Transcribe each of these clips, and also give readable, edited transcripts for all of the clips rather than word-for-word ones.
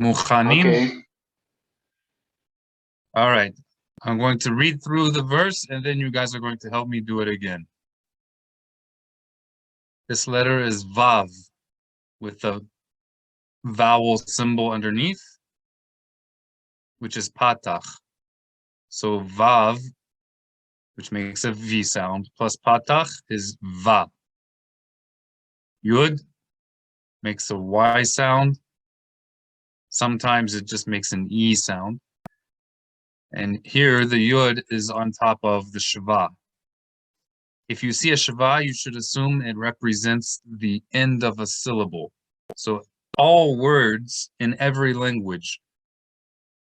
Muchanim? Okay. All right. I'm going to read through the verse, and then you guys are going to help me do it again. This letter is Vav, with the vowel symbol underneath, which is Patach. So Vav, which makes a V sound, plus Patach is Va. Yud makes a Y sound. Sometimes it just makes an E sound. And here the Yud is on top of the Shava. If you see a Shava, you should assume it represents the end of a syllable. So all words in every language,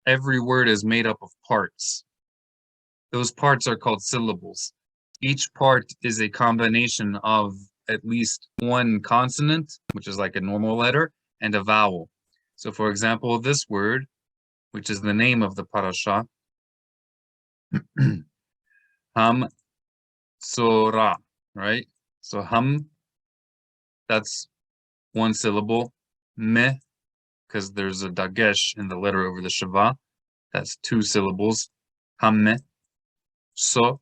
every word is made up of parts. Those parts are called syllables. Each part is a combination of at least one consonant, which is like a normal letter, and a vowel. So for example, this word, which is the name of the parasha, METSORA, right? So that's one syllable. Me, because there's a dagesh in the letter over the shava, that's two syllables. Hamme. So,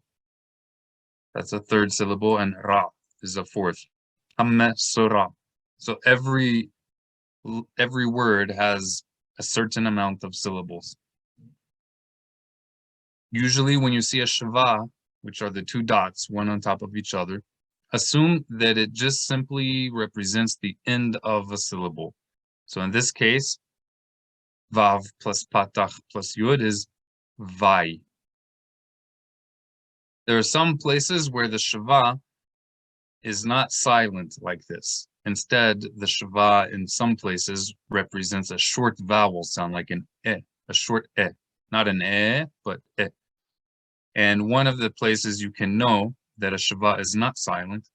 that's a third syllable, and ra is a fourth. METSORA. So every word has a certain amount of syllables. Usually when you see a shava, which are the two dots, one on top of each other, assume that it just simply represents the end of a syllable. So in this case, Vav plus Patach plus Yud is Vai. There are some places where the Shava is not silent like this. Instead, the Shava in some places represents a short vowel sound like an E, a short E. Not an E, but E. And one of the places you can know that a Shava is not silent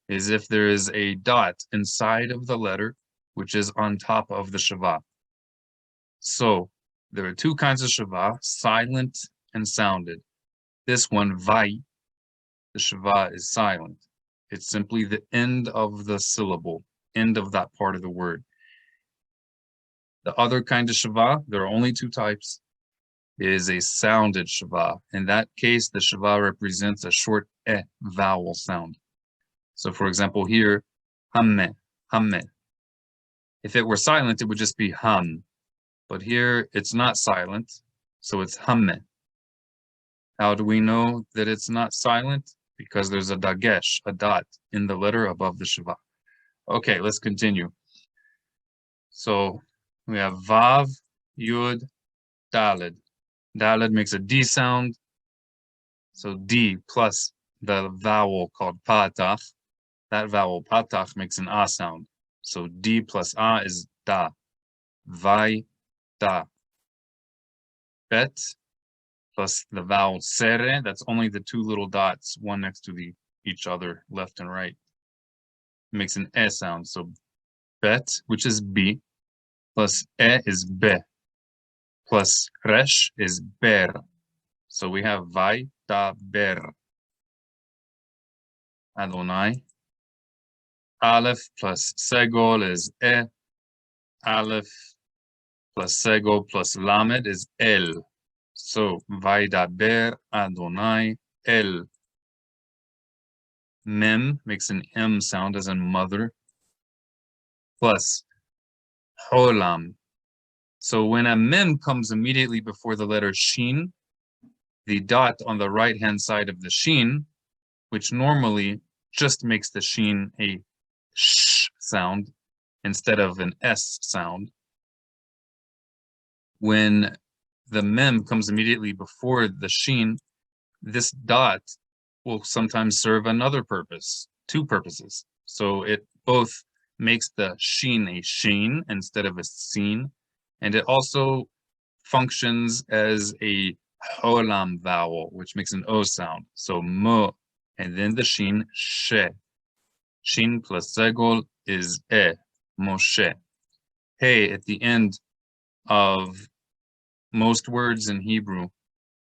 is if there is a dot inside of the letter, which is on top of the Shava. So there are two kinds of Shava, silent and sounded. This one, Vai, the Shava is silent. It's simply the end of the syllable, end of that part of the word. The other kind of Shava, there are only two types, is a sounded Shava. In that case, the Shava represents a short E vowel sound. So for example here, Hamme, Hamme. If it were silent, it would just be Ham. But here it's not silent, so it's Hamme. How do we know that it's not silent? Because there's a dagesh, a dot, in the letter above the Shava. Okay, let's continue. So we have Vav, Yud, Daled. Daled makes a D sound. So D plus the vowel called Patach. That vowel Patach makes an A sound. So D plus A is Da. Vai, Da. Bet plus the vowel Sere. That's only the two little dots, one next to each other, left and right. It makes an E sound. So Bet, which is B, plus E is Be, plus Resh is Ber. So we have Vai, Da, Ber. Adonai. Aleph plus Segol is E. Aleph plus Segol plus Lamed is El. So Vaidaber Adonai El. Mem makes an M sound as in mother. Plus Holam. So when a mem comes immediately before the letter Shin, the dot on the right-hand side of the Shin, which normally just makes the Shin a sh sound instead of an S sound. When the mem comes immediately before the Shin, this dot will sometimes serve another purpose, two purposes. So it both makes the Shin a Shin instead of a Sin, and it also functions as a Holam vowel, which makes an O sound. So Mo, and then the Shin, She. Shin plus Segol is E, Moshe. Hey, at the end of most words in Hebrew,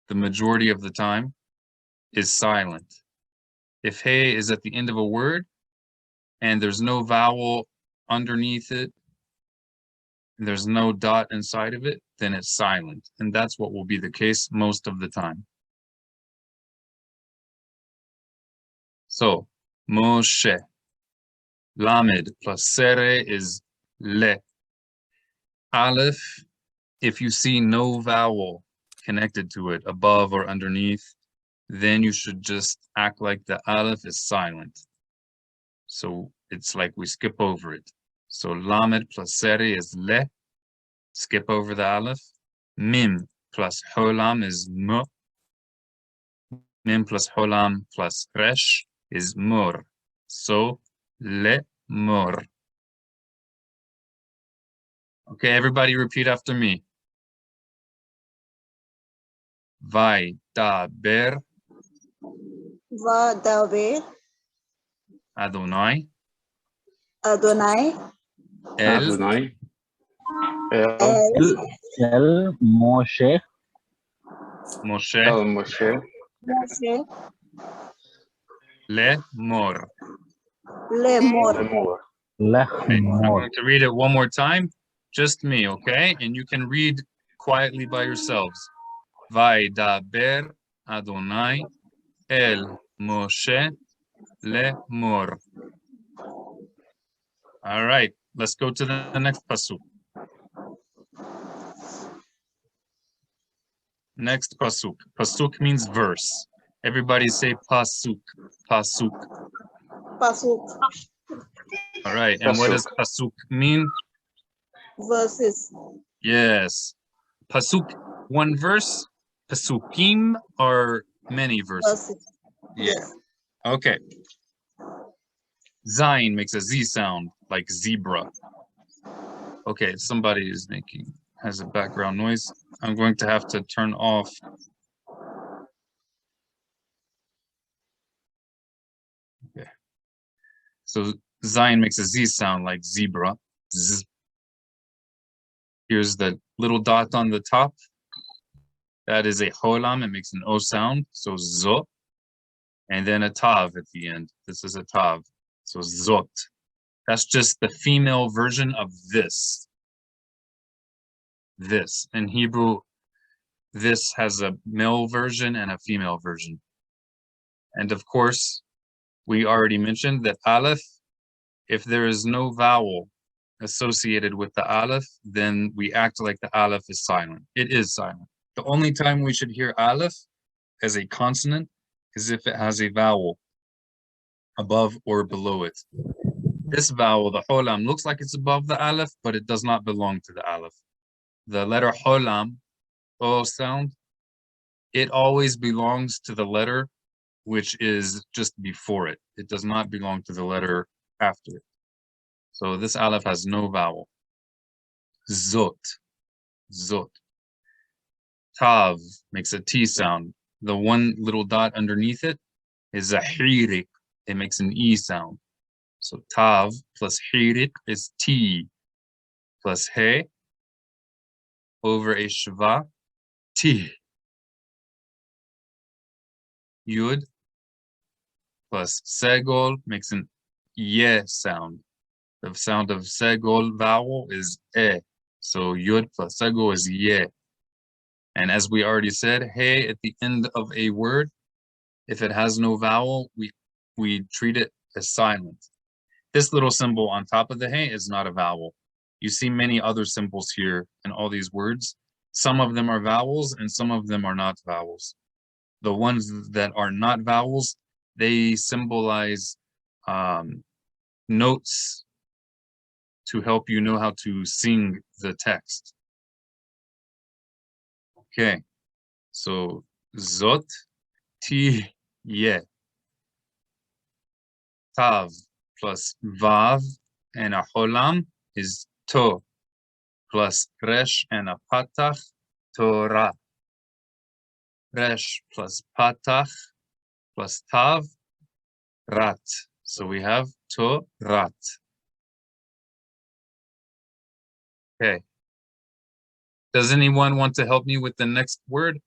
the majority of the time, is silent. If hey is at the end of a word and there's no vowel underneath it, there's no dot inside of it, then it's silent. And that's what will be the case most of the time. So, Moshe. Lamed plus Sere is Le. Aleph, if you see no vowel connected to it, above or underneath, then you should just act like the Aleph is silent. So it's like we skip over it. So Lamed plus Sere is Le. Skip over the Aleph. Mim plus Holam is M. Mim plus Holam plus Resh is Mur. So Le Mur. Okay, everybody repeat after me. Vai da ber Vadaber Adonai Adonai El Adonai, El Moshe Moshe El Moshe, Moshe Le Mor. Lemor. Lemor. I'm Lechmor. going to read it one more time, just me, okay? And you can read quietly by yourselves. Vai da ber Adonai El Moshe Le Mor. All right, let's go to the next pasuk. Next pasuk. Pasuk means verse. Everybody say pasuk, pasuk. Pasuk. All right, and what does pasuk mean? Verses. Yes. Pasuk, one verse. Pasukim are many verses. Verses. Yeah. Okay. Zayin makes a Z sound, like zebra. Okay, somebody has a background noise. I'm going to have to turn off. Okay. So Zayin makes a Z sound like zebra. Z. Here's the little dot on the top. That is a holam. It makes an O sound. So zo. And then a tav at the end. This is a tav. So zot. That's just the female version of this. This. In Hebrew, this has a male version and a female version. And of course, we already mentioned that Aleph, if there is no vowel associated with the Aleph, then we act like the Aleph is silent. It is silent. The only time we should hear Aleph as a consonant is if it has a vowel above or below it. This vowel, the Holam, looks like it's above the Aleph, but it does not belong to the Aleph. The letter Holam, O sound, it always belongs to the letter which is just before it. It does not belong to the letter after it. So this Aleph has no vowel. Zot, zot. Tav makes a T sound. The one little dot underneath it is a hirik. It makes an E sound. So tav plus hirik is T plus he over a shva, T. Yud plus segol makes an ye sound. The sound of segol vowel is e. So yud plus segol is ye. And as we already said, hey at the end of a word, if it has no vowel, we treat it as silent. This little symbol on top of the hey is not a vowel. You see many other symbols here in all these words. Some of them are vowels and some of them are not vowels. The ones that are not vowels, they symbolize notes to help you know how to sing the text. Okay, so zot, ti, ye. Tav plus vav and a holam is to, plus resh and a patach, Torah. Resh plus patach plus tav, rat. So we have to, rat. Okay. Does anyone want to help me with the next word?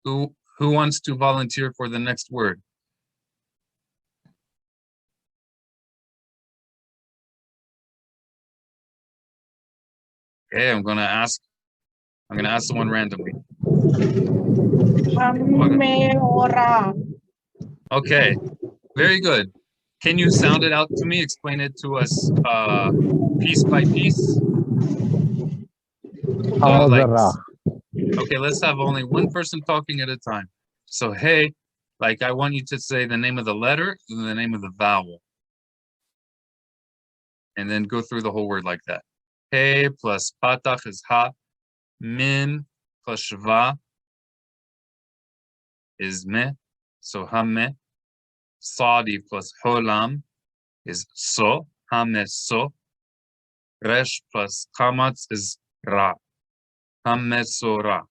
Who wants to volunteer for the next word? Okay, I'm gonna ask someone randomly. METSORA. Okay, very good. Can you sound it out to me? Explain it to us piece by piece. Okay, let's have only one person talking at a time. So, hey, like I want you to say the name of the letter and the name of the vowel. And then go through the whole word like that. Hey plus patach is ha. Min plus shva is me. So hame. Sadi plus holam is so. Hame so. Resh plus kamatz is ra. METSORA.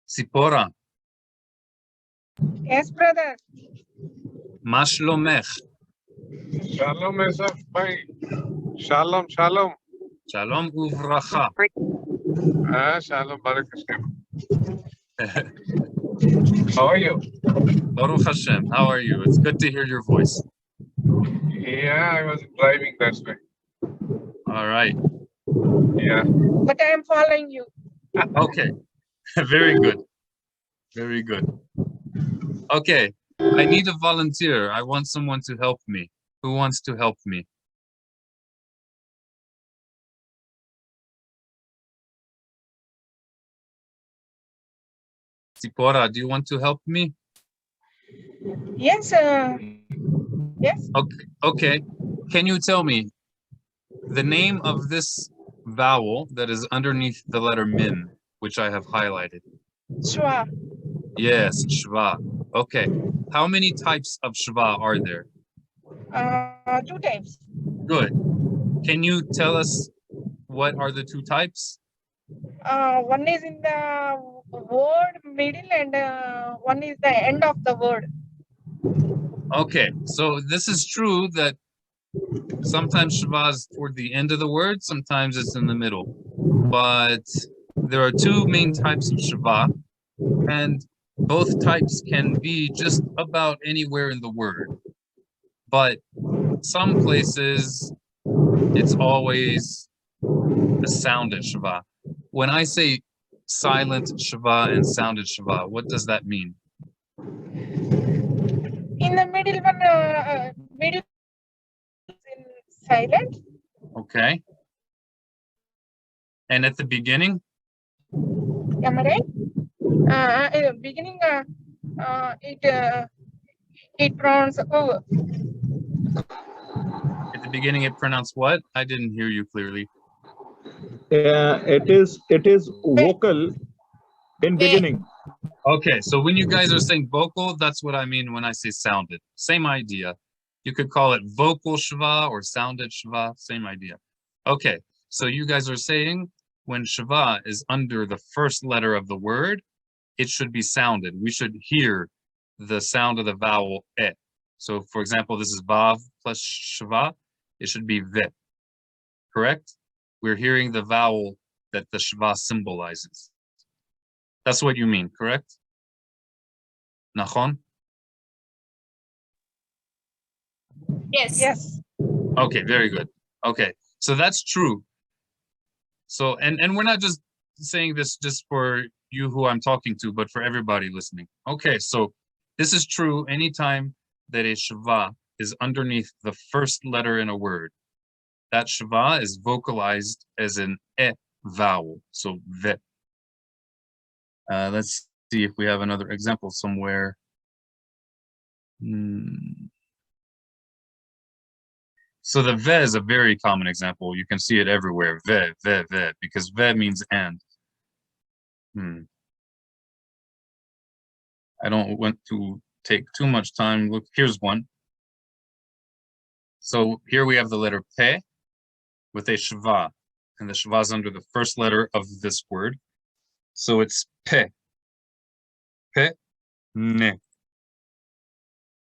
Sipora. Yes, brother. Ma shlomech? Shalom, Esaf. Bye. Shalom, shalom. Shalom uvracha. Shalom, Baruch Hashem. How are you? Baruch Hashem. How are you? It's good to hear your voice. Yeah, I was driving, that's why. All right. Yeah. But I am following you. Okay. Very good. Very good. Okay. I need a volunteer. I want someone to help me. Who wants to help me? Sipora, do you want to help me? Yes, yes. Okay. Can you tell me the name of this vowel that is underneath the letter min, which I have highlighted? Shwa. Yes, shva. Okay. How many types of shva are there? 2 times. Good. Can you tell us what are the 2 types? One is in the word middle and one is the end of the word. Okay, so this is true that sometimes shva is toward the end of the word, sometimes it's in the middle. But there are 2 main types of shva, and both types can be just about anywhere in the word. But some places, it's always a sounded shva. When I say silent shva and sounded shva, what does that mean? In the middle one, middle is in silent. Okay. And at the beginning? Am I right? In the beginning, it pronounced O. At the beginning, it pronounced what? I didn't hear you clearly. It is vocal in beginning. Okay, so when you guys are saying vocal, that's what I mean when I say sounded. Same idea. You could call it vocal shva or sounded shva, same idea. Okay, so you guys are saying when shva is under the first letter of the word, it should be sounded. We should hear the sound of the vowel e. So for example, this is vav plus shva, it should be ve. Correct? We're hearing the vowel that the shva symbolizes. That's what you mean, correct? Nachon? Yes. Yes. Okay, very good. Okay, so that's true. So, and we're not just saying this just for you who I'm talking to, but for everybody listening. Okay, so this is true anytime that a shva is underneath the first letter in a word. That shva is vocalized as an e vowel, so ve. Let's see if we have another example somewhere. So the ve is a very common example. You can see it everywhere. Ve, because ve means and. I don't want to take too much time. Look, here's one. So here we have the letter pe with a shva, and the shva is under the first letter of this word. So it's pe. Pe, ne.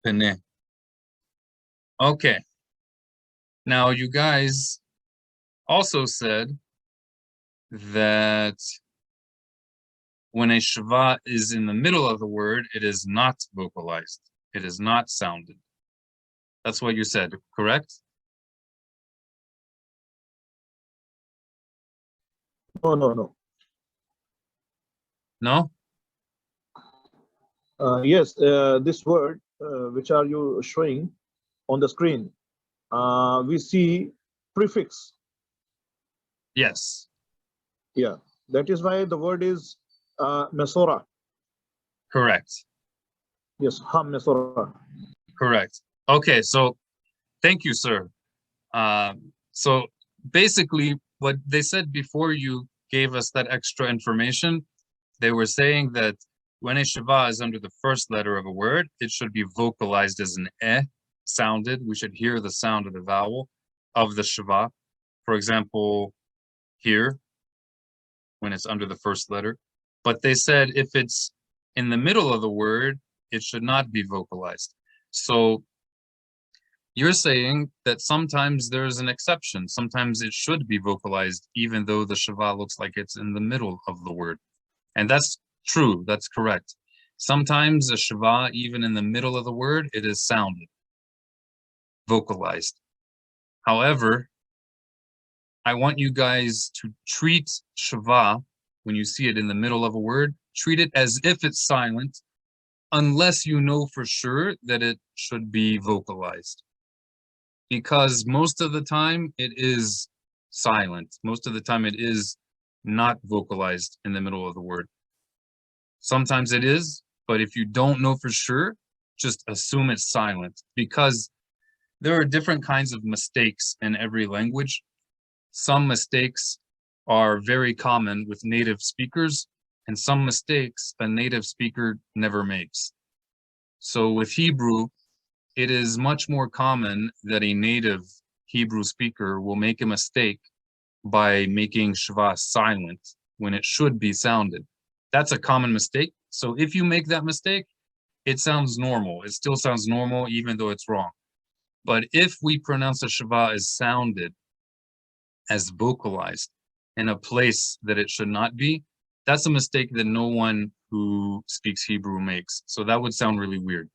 Pene. Okay. Now you guys also said that when a shva is in the middle of the word, it is not vocalized. It is not sounded. That's what you said, correct? No. No? Yes, this word, which are you showing on the screen, we see prefix. Yes. Yeah, that is why the word is METSORA. Correct. Yes, METSORA. Correct. Okay, so thank you, sir. So basically, what they said before you gave us that extra information, they were saying that when a shava is under the first letter of a word, it should be vocalized as an sounded. We should hear the sound of the vowel of the shava. For example, here, when it's under the first letter. But they said if it's in the middle of the word, it should not be vocalized. So you're saying that sometimes there's an exception. Sometimes it should be vocalized, even though the shava looks like it's in the middle of the word. And that's true, that's correct. Sometimes a shava, even in the middle of the word, it is sounded, vocalized. However, I want you guys to treat shava, when you see it in the middle of a word, treat it as if it's silent, unless you know for sure that it should be vocalized. Because most of the time it is silent. Most of the time it is not vocalized in the middle of the word. Sometimes it is, but if you don't know for sure, just assume it's silent, because there are different kinds of mistakes in every language. Some mistakes are very common with native speakers, and some mistakes a native speaker never makes. So with Hebrew, it is much more common that a native Hebrew speaker will make a mistake by making shava silent when it should be sounded. That's a common mistake. So if you make that mistake, it sounds normal. It still sounds normal, even though it's wrong. But if we pronounce a shava as sounded, as vocalized, in a place that it should not be, that's a mistake that no one who speaks Hebrew makes. So that would sound really weird.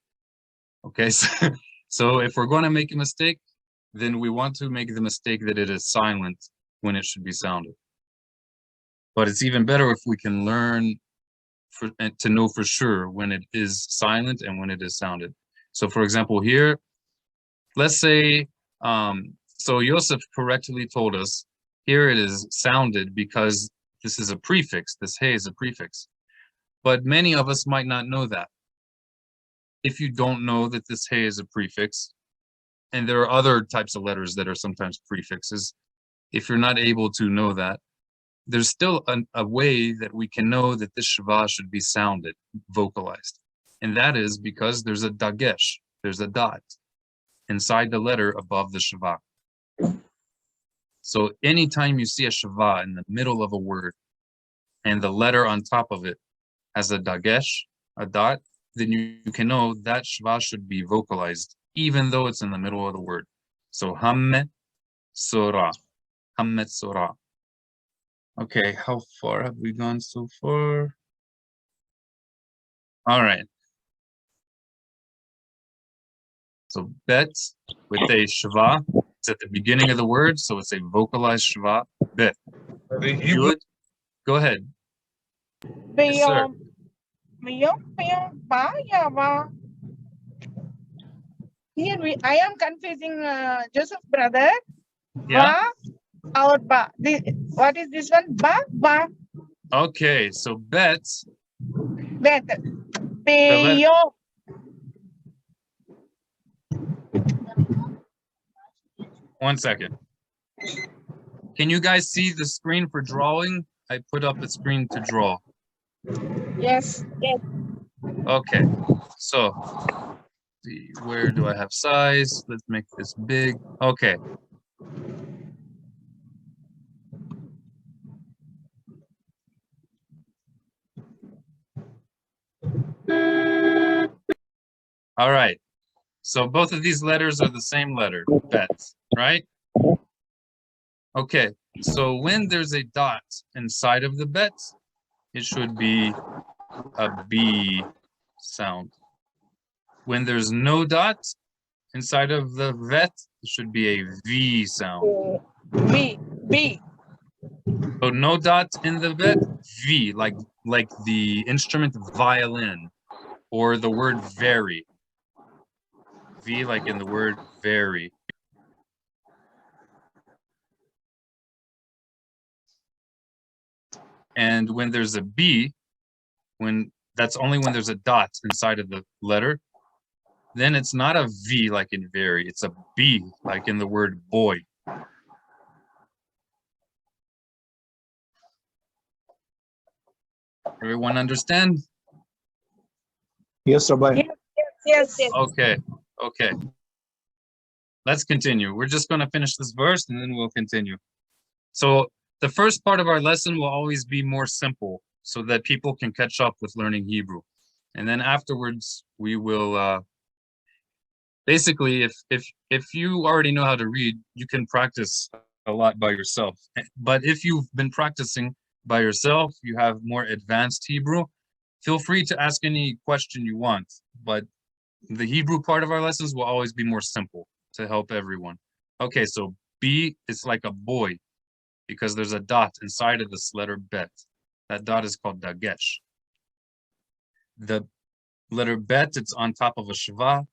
Okay, so if we're going to make a mistake, then we want to make the mistake that it is silent when it should be sounded. But it's even better if we can learn to know for sure when it is silent and when it is sounded. So for example, here, let's say, so Yosef correctly told us, here it is sounded because this is a prefix, this hey is a prefix. But many of us might not know that. If you don't know that this hey is a prefix, and there are other types of letters that are sometimes prefixes, if you're not able to know that, there's still a way that we can know that this shava should be sounded, vocalized. And that is because there's a dagesh, there's a dot inside the letter above the shava. So anytime you see a shava in the middle of a word and the letter on top of it has a dagesh, a dot, then you can know that shava should be vocalized, even though it's in the middle of the word. So METSORA, METSORA. Okay, how far have we gone so far? All right. So bet with a shava, it's at the beginning of the word, so it's a vocalized shava. Bet. The Hebrew, Good. Go ahead. Yes, sir. Here I am confusing Joseph brother. Yeah. Ba or ba. What is this one? Ba. Okay, so bet. Bet. The Peyo. One second. Can you guys see the screen for drawing? I put up a screen to draw. Yes. Okay, so see, where do I have size? Let's make this big. Okay. All right. So both of these letters are the same letter, bet, right? Okay, so when there's a dot inside of the bet, it should be a B sound. When there's no dot inside of the vet, it should be a V sound. B. So no dot in the bet, V, like the instrument violin, or the word very. V like in the word very. And when there's a B, that's only when there's a dot inside of the letter, then it's not a V like in very, it's a B like in the word boy. Everyone understand? Yes, Rabbi. Yes. Okay, okay. Let's continue. We're just going to finish this verse and then we'll continue. So the first part of our lesson will always be more simple so that people can catch up with learning Hebrew. And then afterwards, we will basically, if you already know how to read, you can practice a lot by yourself. But if you've been practicing by yourself, you have more advanced Hebrew, feel free to ask any question you want. But the Hebrew part of our lessons will always be more simple to help everyone. Okay, so B is like a boy because there's a dot inside of this letter bet. That dot is called dagesh. The letter bet, it's on top of a shva,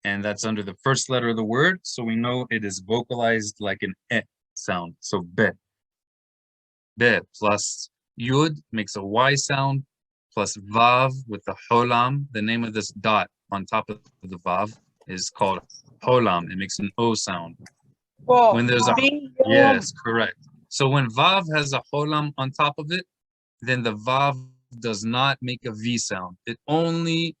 and that's under the first letter of the word, so we know it is vocalized like an e sound. So be. Be plus yud makes a y sound, plus vav with the holam. The name of this dot on top of the vav is called holam. It makes an o sound. Wow. When there's a B, yes, correct. So when vav has a holam on top of it, then the vav does not make a v sound. It only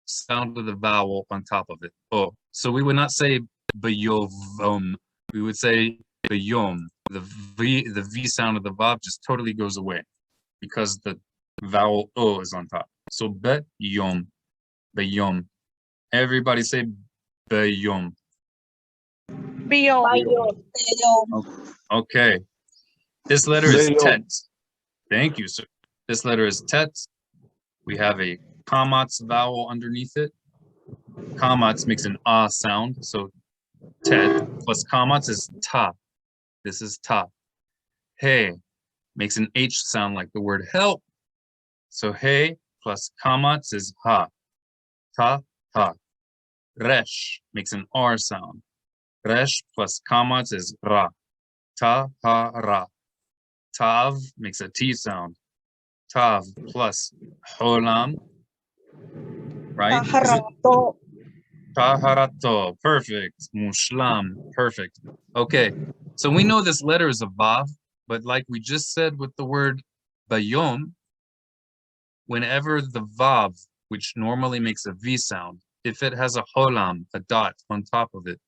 sound with a vowel on top of it. Oh, so we would not say bayovom. We would say bayom. The v sound of the vav just totally goes away because the vowel o is on top. So bayom, bayom. Everybody say bayom. Beyond. Okay. This letter is Bayom. tet. Thank you, sir. This letter is tet. We have a kamatz vowel underneath it. Kamatz makes an ah sound. So tet plus kamatz is ta. This is ta. Hey makes an H sound like the word help. So hey plus kamatz is ha. Ta, ha. Resh makes an R sound. Resh plus kamatz is ra. Ta, ha, ra. Tav makes a T sound. Tav plus holam, right? Taharato. Taharato, perfect. Mushlam, perfect. Okay, so we know this letter is a vav, but like we just said with the word bayom, whenever the vav, which normally makes a V sound, if it has a holam, a dot on top of it,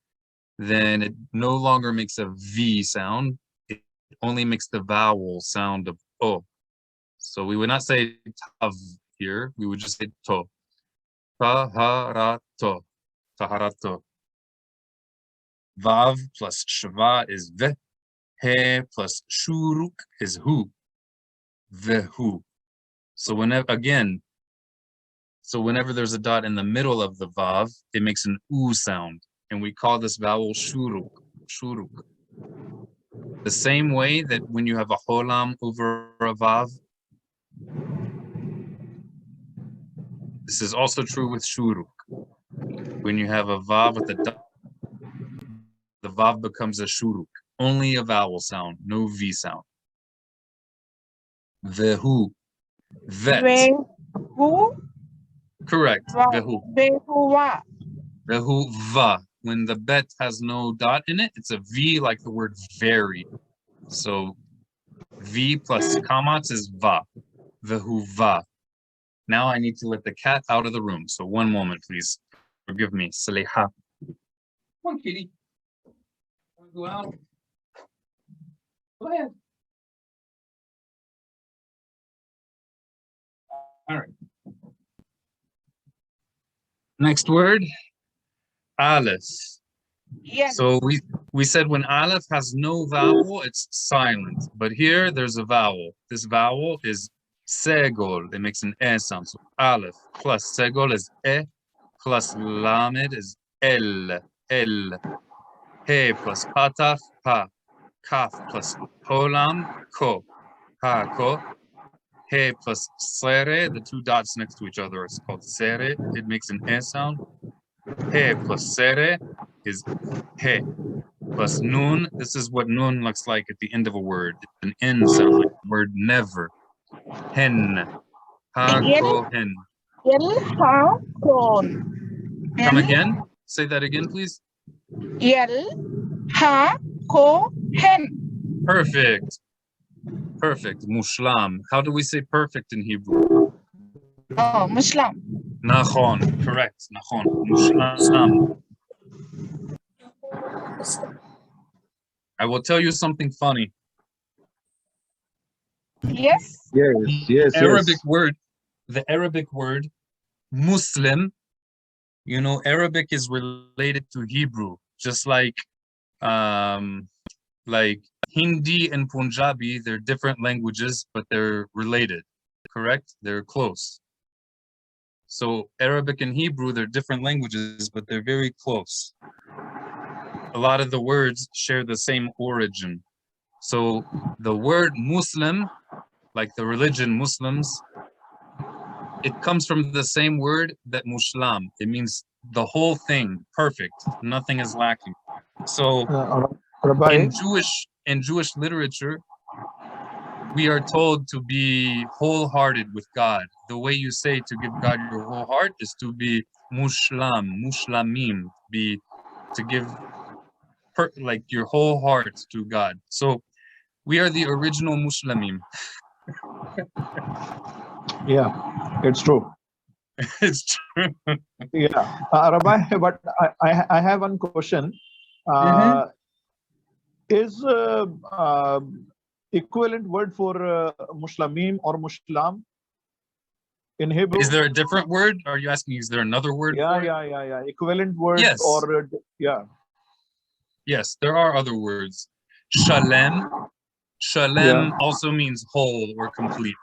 then it no longer makes a V sound. It only makes the vowel sound of O. So we would not say tav here. We would just say to. Taharato. Taharato. Vav plus shva is ve. He plus shuruk is hu. Vehu. So whenever there's a dot in the middle of the vav, it makes an u sound. And we call this vowel shuruk. Shuruk. The same way that when you have a holam over a vav, this is also true with shuruk. When you have a vav with a dot, the vav becomes a shuruk. Only a vowel sound, no V sound. Vehu. Vet. Vehu. Correct. Vehu. Vehuva. Vehu va. When the bet has no dot in it, it's a V like the word very. So V plus kamatz is va. Vehu va. Now I need to let the cat out of the room. So one moment, please. Forgive me. Saleha. Come on, kitty. Want to go out? Go ahead. All right. Next word, aleph. Yes. So we said when aleph has no vowel, it's silent. But here there's a vowel. This vowel is segol. It makes an e sound. So aleph plus segol is e, plus lamed is el. El. He plus patach, pa. kaf plus olam, ko. Ha, ko. He plus sere, the two dots next to each other is called sere. It makes an e sound. He plus sere is he. Plus nun, this is what nun looks like at the end of a word. It's an n sound, like the word never. Hen. Ha, ko, hen. L ha kon. Come again? Say that again, please. L ha ko hen. Perfect. Perfect. Mushlam. How do we say perfect in Hebrew? Oh, Muslim. Nachon. Correct. Nachon. Mushlam. I will tell you something funny. Yes. Yes. The Arabic word Muslim, you know, Arabic is related to Hebrew, just like Hindi and Punjabi, they're different languages, but they're related, correct? They're close. So Arabic and Hebrew, they're different languages, but they're very close. A lot of the words share the same origin. So the word Muslim, like the religion Muslims, it comes from the same word that Mushlam. It means the whole thing, perfect. Nothing is lacking. So Rabbi, in Jewish literature, we are told to be wholehearted with God. The way you say to give God your whole heart is to be mushlam, mushlamim, to give like your whole heart to God. So we are the original Muslimim. yeah, it's true. It's true. Yeah, Rabbi, but I have one question. Is equivalent word for Muslimim or Muslim in Hebrew? Is there a different word? Are you asking, is there another word for it? Yeah. Equivalent word Yes. or yeah. Yes, there are other words. Shalem. Shalem also means whole or complete.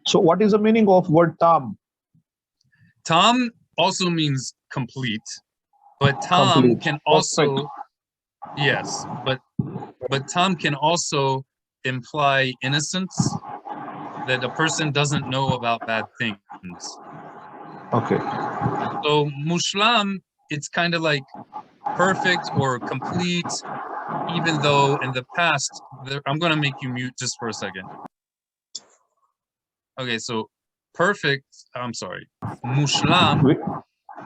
So what is the meaning of word tam? Tam also means complete, but tam Complete. can also Perfect. yes, but tam can also imply innocence, that a person doesn't know about bad things. Okay. So mushlam, it's kind of like perfect or complete, even though in the past, I'm going to make you mute just for a second. Okay, so perfect, I'm sorry, mushlam,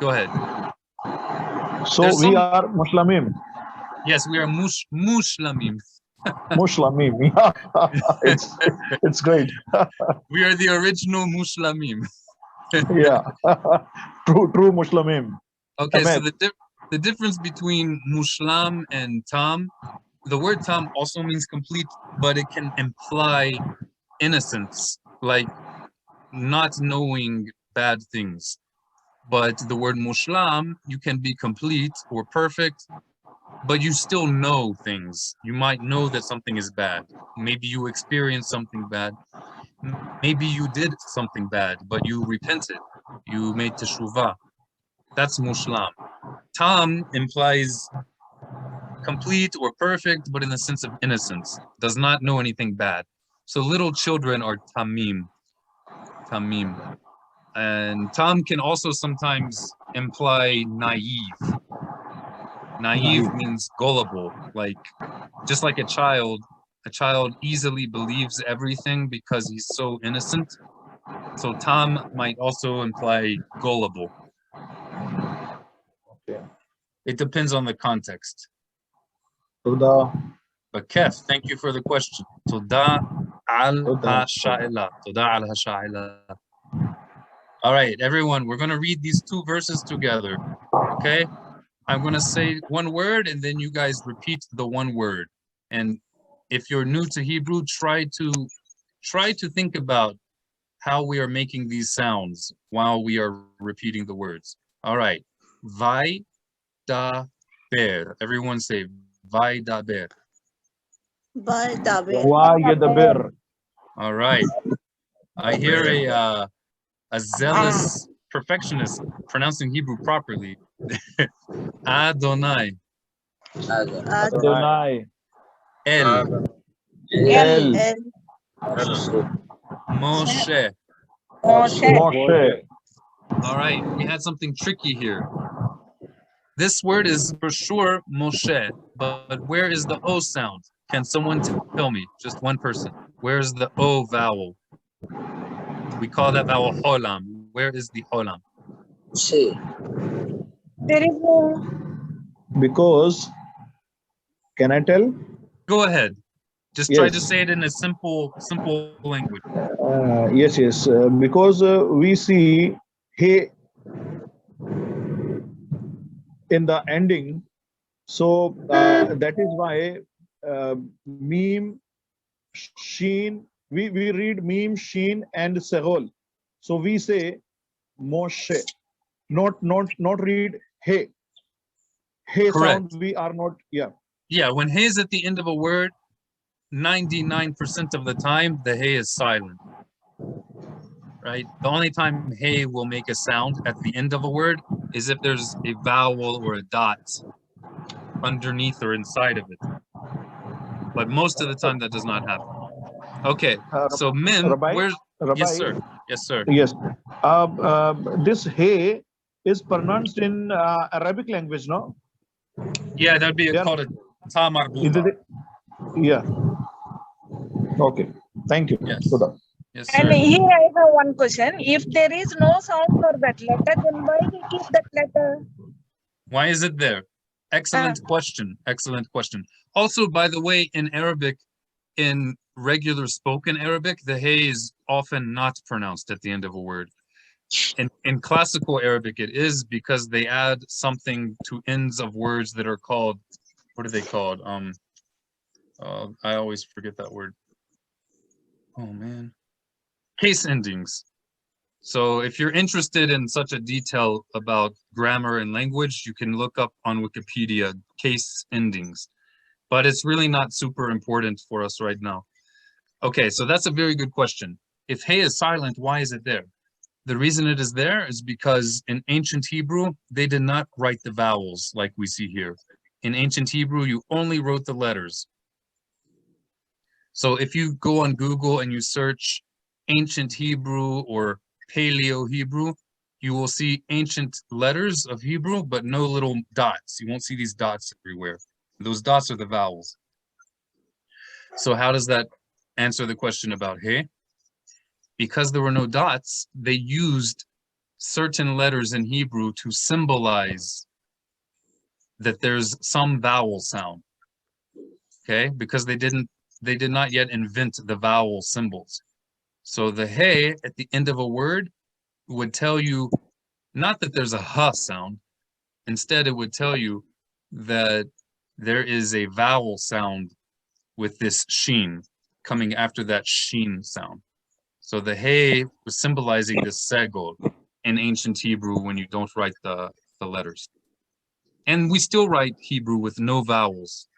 go ahead. So we are Muslimim. Yes, we are mushlamim. Muslimim. It's great. We are the original mushlamim. Yeah. True Muslimim. Okay, Amen. so the difference between mushlam and tam, the word tam also means complete, but it can imply innocence, like not knowing bad things. But the word mushlam, you can be complete or perfect, but you still know things. You might know that something is bad. Maybe you experienced something bad. Maybe you did something bad, but you repented. You made teshuvah. That's mushlam. Tam implies complete or perfect, but in the sense of innocence. Does not know anything bad. So little children are tamim. Tamim. And tam can also sometimes imply naive. Naive means gullible, like just like a child easily believes everything because he's so innocent. So tam might also imply gullible. It depends on the context. Toda. But Kef, thank you for the question. Toda al-hasha'ila. Toda al-hasha'ila. All right, everyone, we're going to read these two verses together, okay? I'm going to say one word, and then you guys repeat the one word. And if you're new to Hebrew, try to think about how we are making these sounds while we are repeating the words. All right. Vai da ber. Everyone say vai da ber. By David. Yadaber. All right. I hear a zealous perfectionist pronouncing Hebrew properly. Adonai. Adonai. El, El. El. Moshe. Moshe. Moshe. All right, we had something tricky here. This word is for sure Moshe, but where is the O sound? Can someone tell me? Just one person. Where is the O vowel? We call that vowel Holam. Where is the Holam? There is no. Because, can I tell? Go ahead. Just try to Yes. say it in a simple language. Yes. Because we see he in the ending, so that is why meme, sheen. We read meme, sheen, and sehol. So we say Moshe, not read hey. Hey Correct. sound we are not. Yeah. Yeah, when hey is at the end of a word, 99% of the time, the hey is silent. Right? The only time hey will make a sound at the end of a word is if there's a vowel or a dot underneath or inside of it. But most of the time that does not happen. Okay, so Mim, Rabbi, where's... Rabbi, Yes, sir. Yes, sir. Yes. This hey is pronounced in Arabic language, no? Yeah, that'd be Yeah. called a ta Is marbuta. it? Yeah. Okay. Thank you. Yes. Suda. Yes, And sir. here I have one question. If there is no sound for that letter, then why he keep that letter? Why is it there? Excellent question. Excellent question. Also, by the way, in Arabic, in regular spoken Arabic, the hey is often not pronounced at the end of a word. In classical Arabic, it is because they add something to ends of words that are called, what are they called? I always forget that word. Oh man. Case endings. So if you're interested in such a detail about grammar and language, you can look up on Wikipedia case endings. But it's really not super important for us right now. Okay, so that's a very good question. If hey is silent, why is it there? The reason it is there is because in ancient Hebrew, they did not write the vowels like we see here. In ancient Hebrew, you only wrote the letters. So if you go on Google and you search ancient Hebrew or Paleo Hebrew, you will see ancient letters of Hebrew, but no little dots. You won't see these dots everywhere. Those dots are the vowels. So how does that answer the question about hey? Because there were no dots, they used certain letters in Hebrew to symbolize that there's some vowel sound. Okay? Because they did not yet invent the vowel symbols. So the hey at the end of a word would tell you not that there's a ha sound. Instead, it would tell you that there is a vowel sound with this sheen coming after that sheen sound. So the hey was symbolizing this segol in ancient Hebrew when you don't write the letters. And we still write Hebrew with no vowels.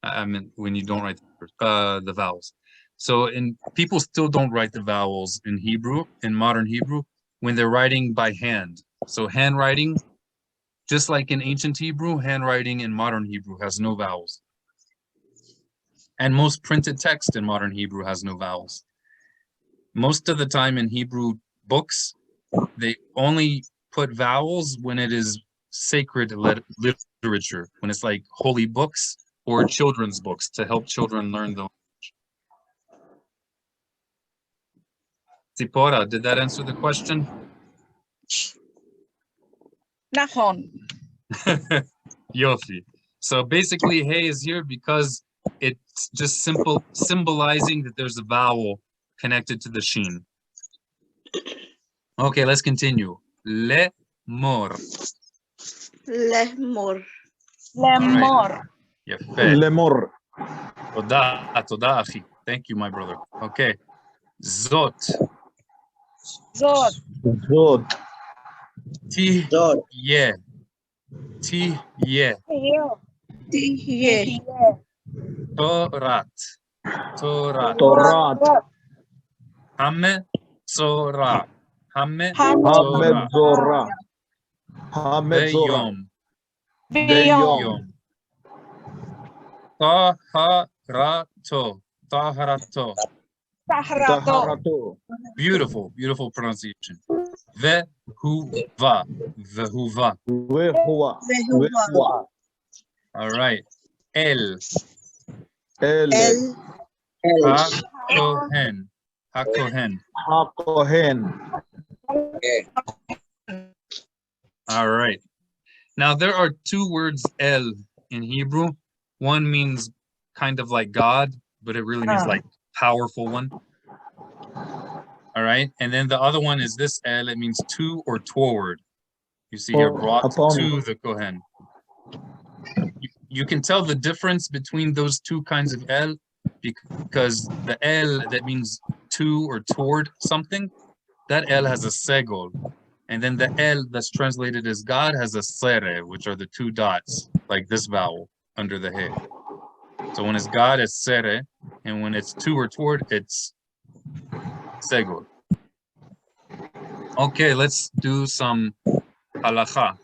I mean, when you don't write the vowels. So people still don't write the vowels in Hebrew, in modern Hebrew, when they're writing by hand. So handwriting, just like in ancient Hebrew, handwriting in modern Hebrew has no vowels. And most printed text in modern Hebrew has no vowels. Most of the time in Hebrew books, they only put vowels when it is sacred literature, when it's like holy books or children's books to help children learn the language. Zipporah, did that answer the question? Nahon. Yofi. So basically, hey is here because it's just symbolizing that there's a vowel connected to the sheen. Okay, let's continue. Le-mor. Lemur. Lemor. Yafet. Lemur. Toda, achi. Thank you, my brother. Okay. Zot. Zod. Zod. Ti-ye. Ti-ye. Tiye. Torat. Torat. Torat. Hametzora. Hametzora. Hamedzora. Hamedzora. Veyom. Veyom. Veyom. Taharato. Taharato. Tahrato. Taharato. Beautiful, beautiful pronunciation. Vehuva. Vehuva. Vehuwa. Vehuwa. Vehuwa. All right. El. El. El. Ha-kohen. Ha-kohen. HaKohen. All right. Now there are two words El in Hebrew. One means kind of like God, but it really means like powerful one. All right. And then the other one is this El. It means to or toward. You see here, brought Upon. to the Kohen. You can tell the difference between those two kinds of El because the El that means to or toward something, that El has a segol. And then the El that's translated as God has a sere, which are the two dots, like this vowel under the he. So when it's God, it's sere, and when it's to or toward, it's segol. Okay, let's do some halacha.